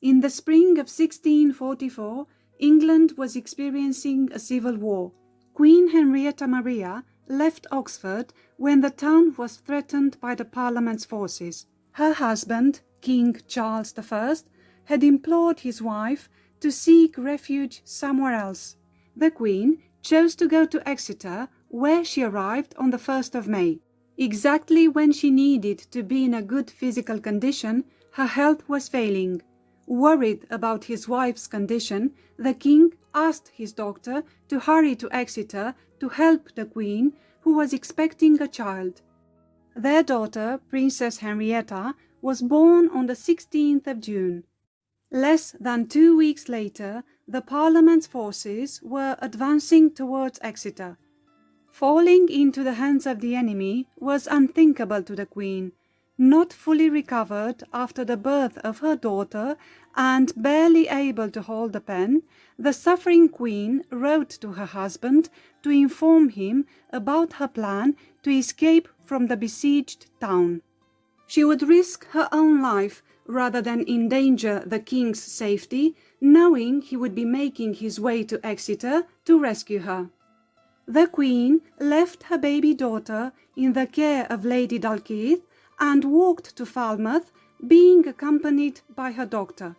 In the spring of 1644, England was experiencing a civil war. Queen Henrietta Maria left Oxford when the town was threatened by the Parliament's forces. Her husband, King Charles I, had implored his wife to seek refuge somewhere else. The Queen chose to go to Exeter, where she arrived on the 1st of May. Exactly when she needed to be in a good physical condition, her health was failing. Worried about his wife's condition, the king asked his doctor to hurry to Exeter to help the Queen, who was expecting a child. Their daughter, Princess Henrietta, was born on the 16th of June. Less than 2 weeks later, the Parliament's forces were advancing towards Exeter. Falling into the hands of the enemy was unthinkable to the Queen. Not fully recovered after the birth of her daughter and barely able to hold a pen, the suffering Queen wrote to her husband to inform him about her plan to escape from the besieged town. She would risk her own life rather than endanger the king's safety, knowing he would be making his way to Exeter to rescue her. The Queen left her baby daughter in the care of Lady Dalkeith and walked to Falmouth, being accompanied by her doctor.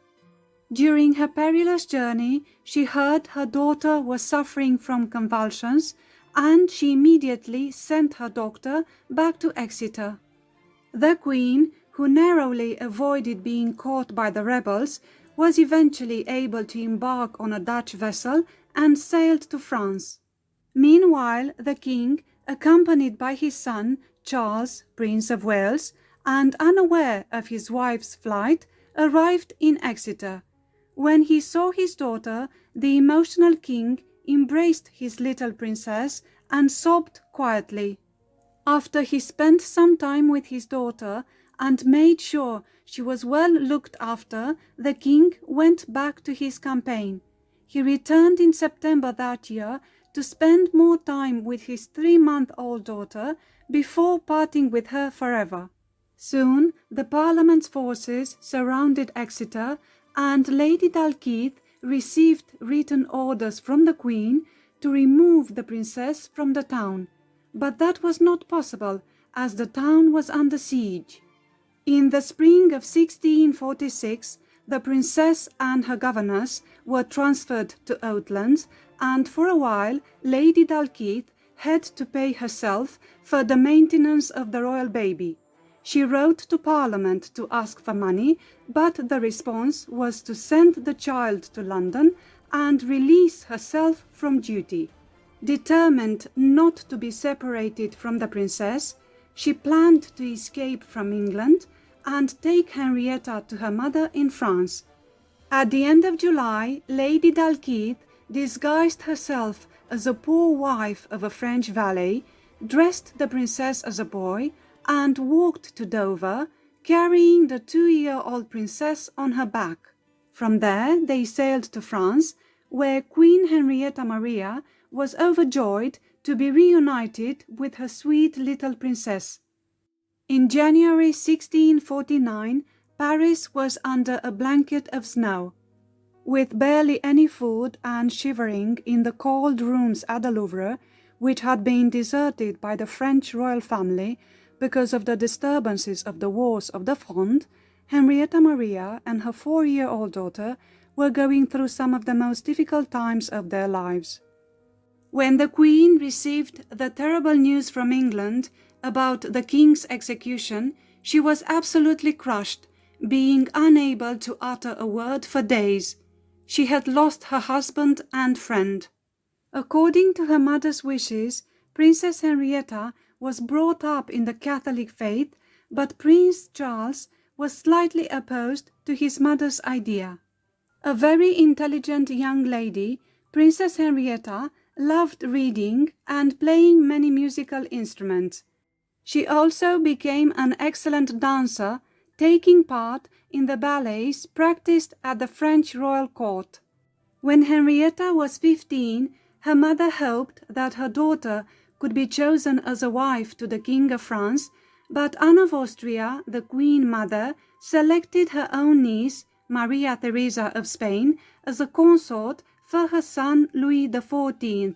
During her perilous journey, she heard her daughter was suffering from convulsions, and she immediately sent her doctor back to Exeter. The Queen, who narrowly avoided being caught by the rebels, was eventually able to embark on a Dutch vessel and sailed to France. Meanwhile, the king, accompanied by his son, Charles, Prince of Wales, and unaware of his wife's flight, arrived in Exeter. When he saw his daughter, the emotional king embraced his little princess and sobbed quietly. After he spent some time with his daughter and made sure she was well looked after, the king went back to his campaign. He returned in September that year to spend more time with his 3-month-old daughter before parting with her forever. Soon the Parliament's forces surrounded Exeter, and Lady Dalkeith received written orders from the Queen to remove the princess from the town, but that was not possible as the town was under siege. In the spring of 1646, the princess and her governess were transferred to Oatlands, and for a while Lady Dalkeith had to pay herself for the maintenance of the royal baby. She wrote to Parliament to ask for money, but the response was to send the child to London and release herself from duty. Determined not to be separated from the princess, she planned to escape from England and take Henrietta to her mother in France. At the end of July, Lady Dalkeith disguised herself as a poor wife of a French valet, dressed the princess as a boy, and walked to Dover, carrying the 2-year-old princess on her back. From there they sailed to France, where Queen Henrietta Maria was overjoyed to be reunited with her sweet little princess. In January 1649, Paris was under a blanket of snow. With barely any food and shivering in the cold rooms at the Louvre, which had been deserted by the French royal family because of the disturbances of the wars of the Fronde, Henrietta Maria and her 4-year-old daughter were going through some of the most difficult times of their lives. When the Queen received the terrible news from England about the king's execution, she was absolutely crushed, being unable to utter a word for days. She had lost her husband and friend. According to her mother's wishes, Princess Henrietta was brought up in the Catholic faith, but Prince Charles was slightly opposed to his mother's idea. A very intelligent young lady, Princess Henrietta loved reading and playing many musical instruments. She also became an excellent dancer, taking part in the ballets practiced at the French royal court. When Henrietta was 15, her mother hoped that her daughter could be chosen as a wife to the King of France, but Anne of Austria, the Queen Mother, selected her own niece, Maria Theresa of Spain, as a consort for her son Louis XIV.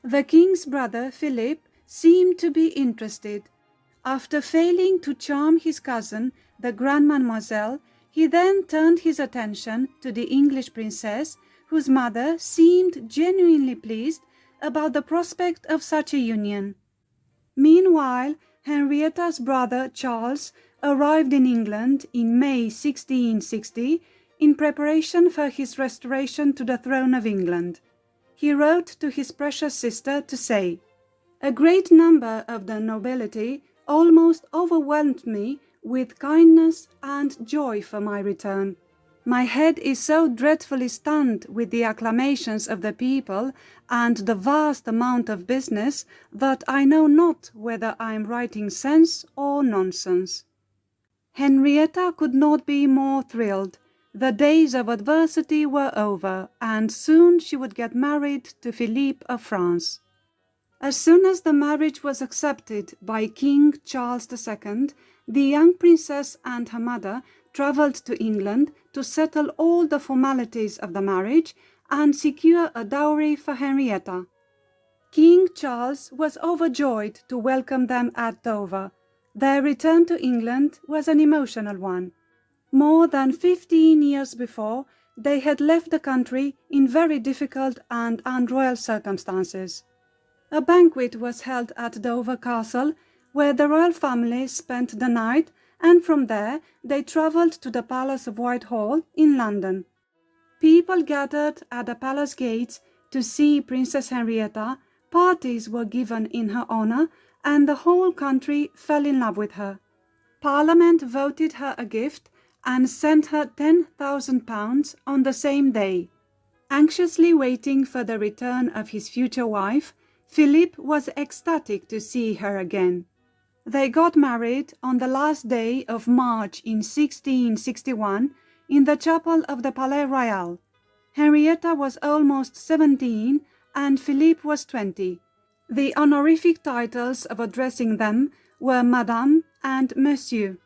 The king's brother Philip seemed to be interested. After failing to charm his cousin, the Grand Mademoiselle, he then turned his attention to the English princess, whose mother seemed genuinely pleased about the prospect of such a union. Meanwhile, Henrietta's brother Charles arrived in England in May 1660 in preparation for his restoration to the throne of England. He wrote to his precious sister to say, "A great number of the nobility almost overwhelmed me with kindness and joy for my return. My head is so dreadfully stunned with the acclamations of the people and the vast amount of business that I know not whether I am writing sense or nonsense." Henrietta could not be more thrilled. The days of adversity were over, and soon she would get married to Philippe of France. As soon as the marriage was accepted by King Charles II, the young princess and her mother travelled to England to settle all the formalities of the marriage and secure a dowry for Henrietta. King Charles was overjoyed to welcome them at Dover. Their return to England was an emotional one. More than 15 years before, they had left the country in very difficult and unroyal circumstances. A banquet was held at Dover Castle, where the royal family spent the night, and from there they travelled to the Palace of Whitehall in London. People gathered at the palace gates to see Princess Henrietta, parties were given in her honour, and the whole country fell in love with her. Parliament voted her a gift and sent her £10,000 on the same day. Anxiously waiting for the return of his future wife, Philip was ecstatic to see her again. They got married on the last day of March in 1661 in the chapel of the Palais Royal. Henrietta was almost 17 and Philippe was 20. The honorific titles of addressing them were Madame and Monsieur.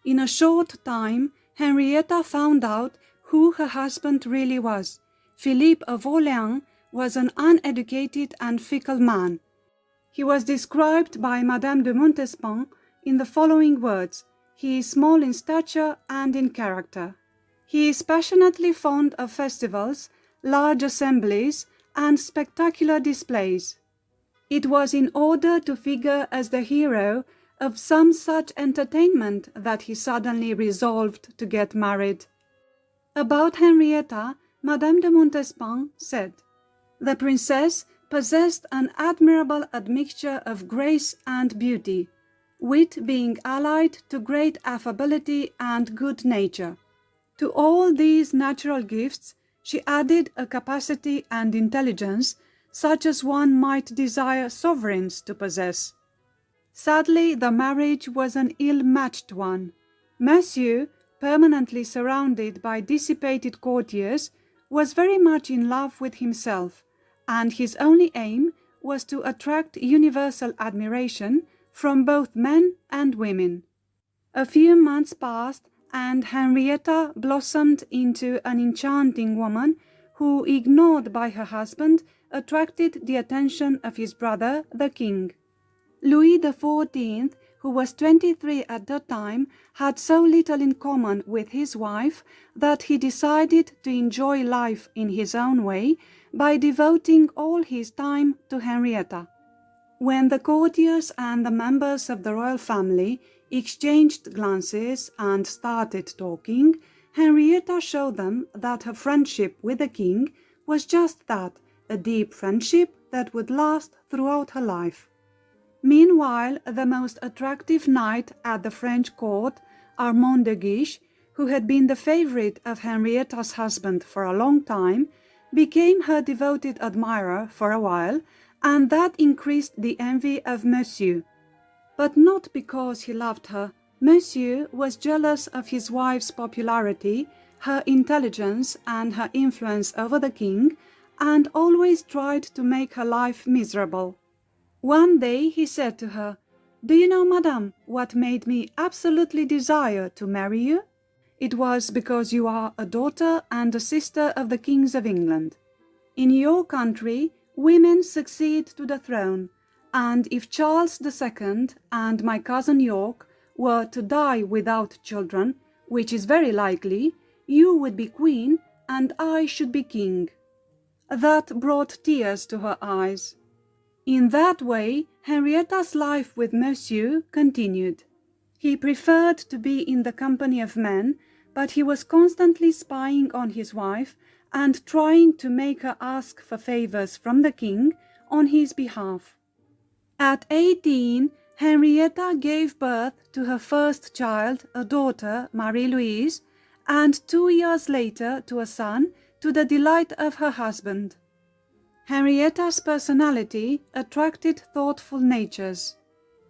In a short time, Henrietta found out who her husband really was. Philippe of Orléans was an uneducated and fickle man. He was described by Madame de Montespan in the following words: "He is small in stature and in character. He is passionately fond of festivals, large assemblies, and spectacular displays. It was in order to figure as the hero of some such entertainment that he suddenly resolved to get married." About Henrietta, Madame de Montespan said, "The princess possessed an admirable admixture of grace and beauty, wit being allied to great affability and good nature. To all these natural gifts she added a capacity and intelligence such as one might desire sovereigns to possess." Sadly, the marriage was an ill-matched one. Monsieur, permanently surrounded by dissipated courtiers, was very much in love with himself, and his only aim was to attract universal admiration from both men and women. A few months passed, and Henrietta blossomed into an enchanting woman who, ignored by her husband, attracted the attention of his brother, the king. Louis XIV, who was 23 at the time, had so little in common with his wife that he decided to enjoy life in his own way by devoting all his time to Henrietta. When the courtiers and the members of the royal family exchanged glances and started talking, Henrietta showed them that her friendship with the king was just that, a deep friendship that would last throughout her life. Meanwhile, the most attractive knight at the French court, Armand de Guiche, who had been the favourite of Henrietta's husband for a long time, became her devoted admirer for a while, and that increased the envy of Monsieur. But not because he loved her. Monsieur was jealous of his wife's popularity, her intelligence, and her influence over the king, and always tried to make her life miserable. One day he said to her, "Do you know, madame, what made me absolutely desire to marry you? it was because you are a daughter and a sister of the kings of England. In your country, women succeed to the throne, and if Charles II and my cousin York were to die without children, which is very likely, you would be queen and I should be king." That brought tears to her eyes. In that way, Henrietta's life with Monsieur continued. He preferred to be in the company of men, but he was constantly spying on his wife and trying to make her ask for favors from the king on his behalf. At 18, Henrietta gave birth to her first child, a daughter, Marie-Louise, and 2 years later to a son, to the delight of her husband. Henrietta's personality attracted thoughtful natures.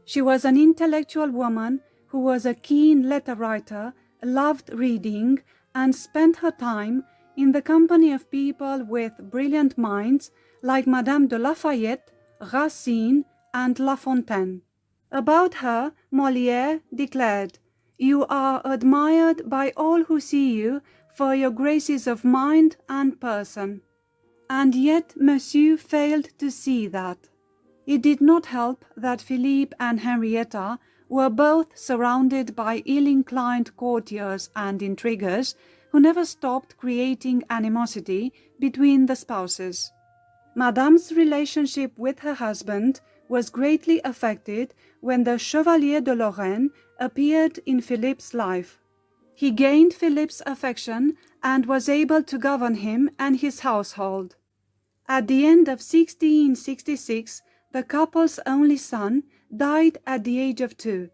She was an intellectual woman who was a keen letter writer, loved reading, and spent her time in the company of people with brilliant minds like Madame de Lafayette, Racine, and La Fontaine. About her, Molière declared, "You are admired by all who see you for your graces of mind and person." And yet Monsieur failed to see that. It did not help that Philippe and Henrietta were both surrounded by ill-inclined courtiers and intriguers who never stopped creating animosity between the spouses. Madame's relationship with her husband was greatly affected when the Chevalier de Lorraine appeared in Philippe's life. He gained Philippe's affection and was able to govern him and his household. At the end of 1666, the couple's only son died at the age of 2.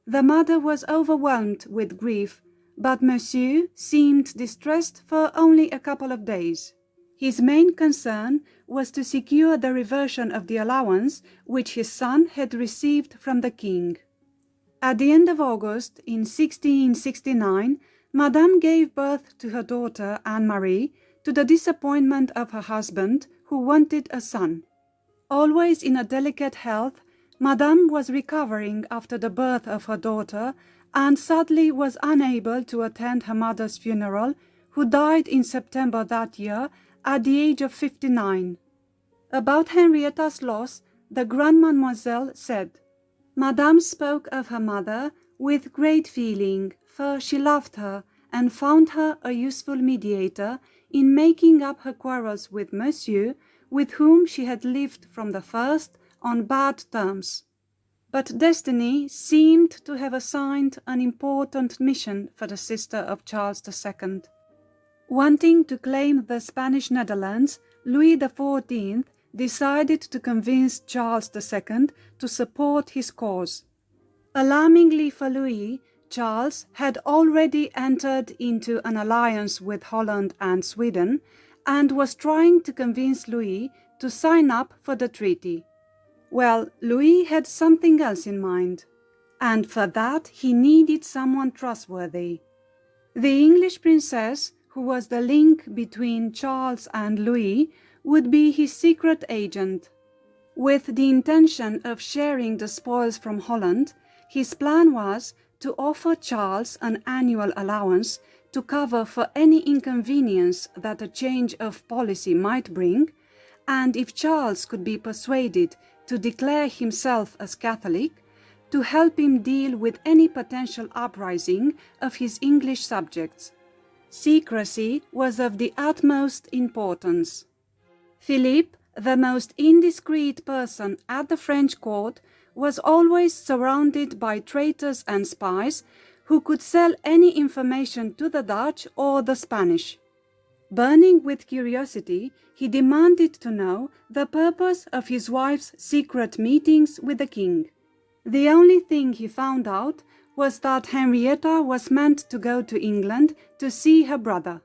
The mother was overwhelmed with grief, but Monsieur seemed distressed for only a couple of days. His main concern was to secure the reversion of the allowance which his son had received from the king. At the end of August in 1669, Madame gave birth to her daughter Anne-Marie, to the disappointment of her husband, who wanted a son. Always in a delicate health, Madame was recovering after the birth of her daughter and sadly was unable to attend her mother's funeral, who died in September that year at the age of 59. About Henrietta's loss, the Grand Mademoiselle said, "Madame spoke of her mother with great feeling, for she loved her and found her a useful mediator in making up her quarrels with Monsieur, with whom she had lived from the first on bad terms." But destiny seemed to have assigned an important mission for the sister of Charles II. Wanting to claim the Spanish Netherlands, Louis XIV decided to convince Charles II to support his cause. Alarmingly for Louis, Charles had already entered into an alliance with Holland and Sweden and was trying to convince Louis to sign up for the treaty. Well, Louis had something else in mind, and for that he needed someone trustworthy. The English princess, who was the link between Charles and Louis, would be his secret agent. With the intention of sharing the spoils from Holland, his plan was to offer Charles an annual allowance to cover for any inconvenience that a change of policy might bring, and if Charles could be persuaded to declare himself as Catholic, to help him deal with any potential uprising of his English subjects. Secrecy was of the utmost importance. Philippe, the most indiscreet person at the French court, was always surrounded by traitors and spies who could sell any information to the Dutch or the Spanish. Burning with curiosity, he demanded to know the purpose of his wife's secret meetings with the king. The only thing he found out was that Henrietta was meant to go to England to see her brother.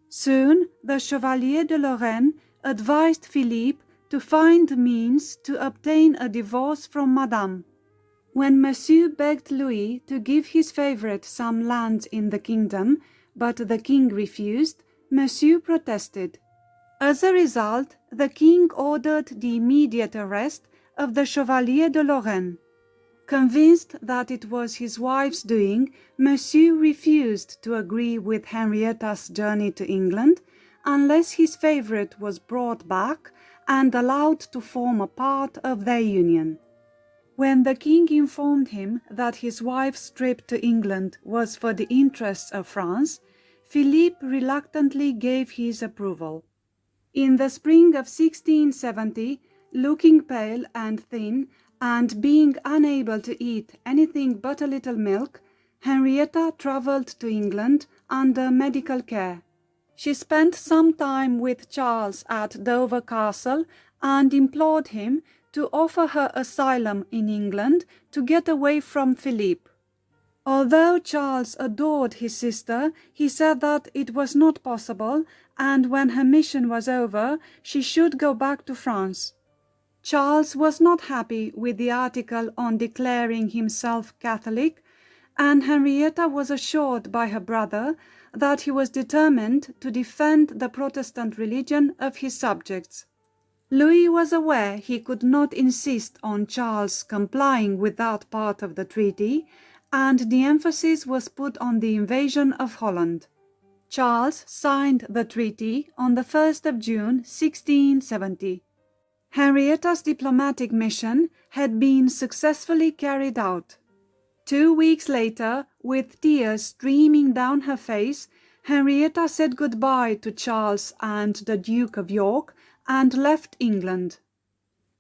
Soon the Chevalier de Lorraine advised Philippe to find means to obtain a divorce from Madame. When Monsieur begged Louis to give his favourite some land in the kingdom, but the king refused, Monsieur protested. As a result, the king ordered the immediate arrest of the Chevalier de Lorraine. Convinced that it was his wife's doing, Monsieur refused to agree with Henrietta's journey to England unless his favourite was brought back and allowed to form a part of their union. When the king informed him that his wife's trip to England was for the interests of France, Philippe reluctantly gave his approval. In the spring of 1670, looking pale and thin, and being unable to eat anything but a little milk, Henrietta travelled to England under medical care. She spent some time with Charles at Dover Castle and implored him to offer her asylum in England to get away from Philippe. Although Charles adored his sister, he said that it was not possible, and when her mission was over, she should go back to France. Charles was not happy with the article on declaring himself Catholic, and Henrietta was assured by her brother that he was determined to defend the Protestant religion of his subjects. Louis was aware he could not insist on Charles complying with that part of the treaty, and the emphasis was put on the invasion of Holland. Charles signed the treaty on the 1st of June 1670. Henrietta's diplomatic mission had been successfully carried out. 2 weeks later, with tears streaming down her face, Henrietta said goodbye to Charles and the Duke of York and left England.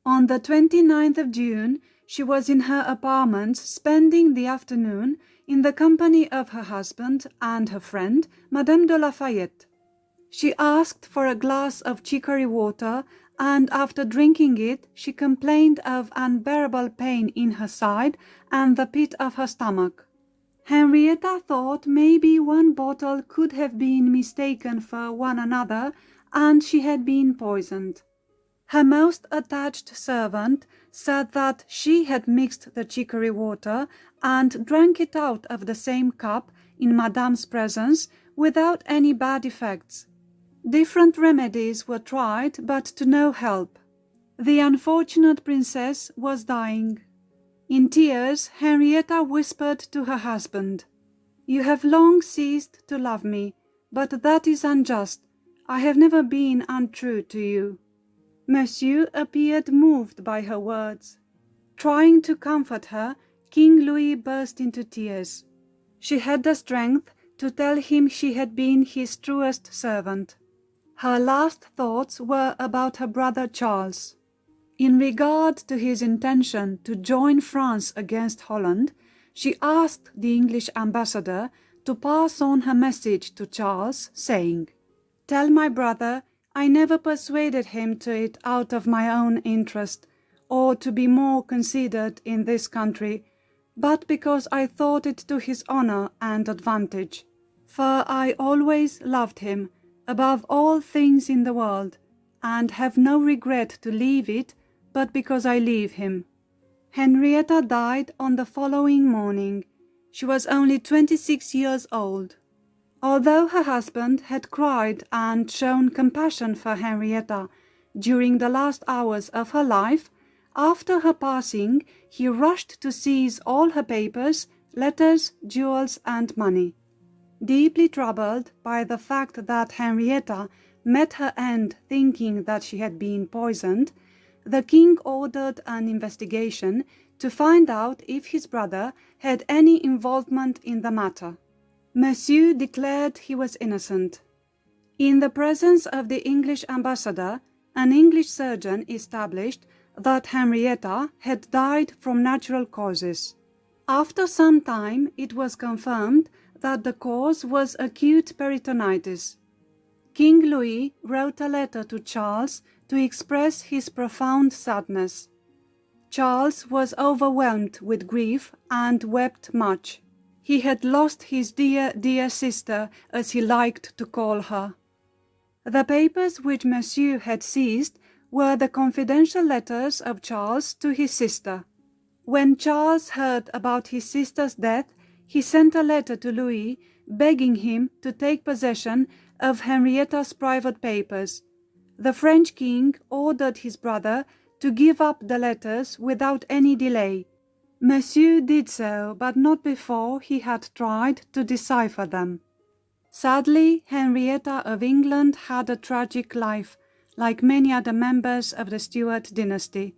On the 29th of June, she was in her apartments spending the afternoon in the company of her husband and her friend, Madame de Lafayette. She asked for a glass of chicory water, and after drinking it, she complained of unbearable pain in her side and the pit of her stomach. Henrietta thought maybe one bottle could have been mistaken for one another, and she had been poisoned. Her most attached servant said that she had mixed the chicory water and drank it out of the same cup in Madame's presence without any bad effects. Different remedies were tried, but to no help. The unfortunate princess was dying. In tears, Henrietta whispered to her husband, "You have long ceased to love me, but that is unjust. I have never been untrue to you." Monsieur appeared moved by her words. Trying to comfort her, King Louis burst into tears. She had the strength to tell him she had been his truest servant. Her last thoughts were about her brother Charles. In regard to his intention to join France against Holland, she asked the English ambassador to pass on her message to Charles, saying, "Tell my brother I never persuaded him to it out of my own interest, or to be more considered in this country, but because I thought it to his honour and advantage. For I always loved him, above all things in the world, and have no regret to leave it, but because I leave him." Henrietta died on the following morning. She was only 26 years old. Although her husband had cried and shown compassion for Henrietta during the last hours of her life, after her passing he rushed to seize all her papers, letters, jewels, and money. Deeply troubled by the fact that Henrietta met her end thinking that she had been poisoned, the king ordered an investigation to find out if his brother had any involvement in the matter. Monsieur declared he was innocent. In the presence of the English ambassador, an English surgeon established that Henrietta had died from natural causes. After some time, it was confirmed that the cause was acute peritonitis. King Louis wrote a letter to Charles to express his profound sadness. Charles was overwhelmed with grief and wept much. He had lost his dear, dear sister, as he liked to call her. The papers which Monsieur had seized were the confidential letters of Charles to his sister. When Charles heard about his sister's death, he sent a letter to Louis begging him to take possession of Henrietta's private papers. The French king ordered his brother to give up the letters without any delay. Monsieur did so, but not before he had tried to decipher them. Sadly, Henrietta of England had a tragic life, like many other members of the Stuart dynasty.